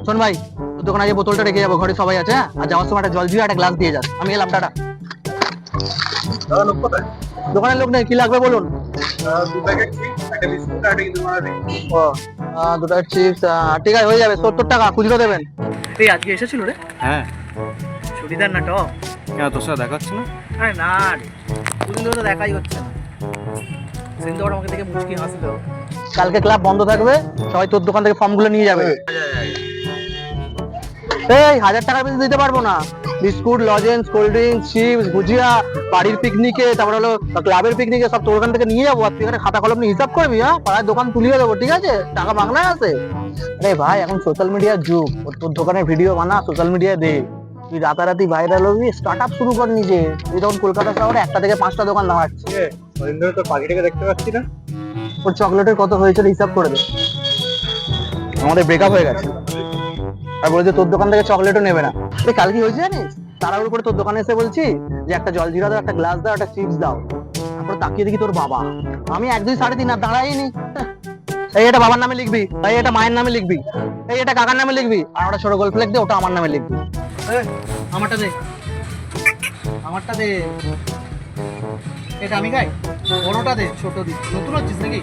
শোন ভাই, তোর দোকানে যে বোতলটা রেখে যাবো, ঘরে সবাই আছে, হ্যাঁ? আর যাওয়ার সময় একটা জল দিয়ে একটা গ্লাস দিয়ে যাস। আমি এলাম, টাটা। দাদা লোক কোথায়? দোকানের লোক নেই, কি লাগবে বলুন? দু প্যাকেট চিপস, একটা বিস্কুট আর একটা ইঁদুর মারা ring। ও, দুটো চিপস, ঠিক আছে, হয়ে যাবে। 70 টাকা খুচরো দেবেন। এই আজকে এসেছিল রে? হ্যাঁ, চুড়িদার না টপ? কেন তোর সাথে দেখা হচ্ছে না? আরে না রে, দুদিন ধরে তো দেখাই হচ্ছে না। সেদিন তো ওরা আমাকে দেখে মুচকি হাসলো। কালকে ক্লাব বন্ধ থাকবে, সবাই তোর দোকান থেকে ফর্মগুলো নিয়ে যাবে। এই 1000 টাকার বেশি দিতে পারবো না। Biscuit, lozenges, cold drinks, chips, bhujia, বাড়ির পিকনিকে, তারপর হলো ক্লাবের পিকনিকে সব তোর ওখান থেকে নিয়ে যাবো। আর তুই এখানে খাতা কলম নিয়ে হিসাব করবি, হ্যাঁ? পাড়ায় দোকান তুলিয়ে দেবো, ঠিক আছে? টাকা বাংলায় আছে। আরে ভাই, এখন সোশ্যাল মিডিয়ার যুগ। তোর দোকানের ভিডিও বানা, সোশ্যাল মিডিয়ায় দে। তুই রাতারাতি ভাইরাল হবি, স্টার্ট আপ শুরু কর নিজে। তুই তখন কলকাতা শহরে 1টা থেকে 5টা দোকান দাঁড়াচ্ছে। কদিন ধরে তোর পাখিটাকে দেখতে পাচ্ছি না। ওর চকলেটের কত হয়েছিল হিসাব করে দে। আমাদের ব্রেকআপ হয়ে গেছে, আর বলেছে তোর দোকান থেকে চকলেটও নেবে না। তুই কাল কি হয়েছে জানিস? তাড়াহুড়ো করে তোর দোকানে এসে বলছি যে একটা জল জিরা দাও, একটা গ্লাস দাও, একটা চিপস দাও। তারপর তাকিয়ে দেখি তোর বাবা। আমি 1, 2, 3.5 আর দাঁড়াইনি। এই এটা বাবার নামে লিখবি, এই এটা মায়ের নামে লিখবি, এই এটা কাকার নামে লিখবি, আর ওটা ছোট গোল ফ্লেক দে, ওটা আমার নামে লিখবি। আমারটা দে, আমারটা দে। এটা আমি খাই, বড়টা দে, ছোট দি। নতুন হচ্ছিস নাকি?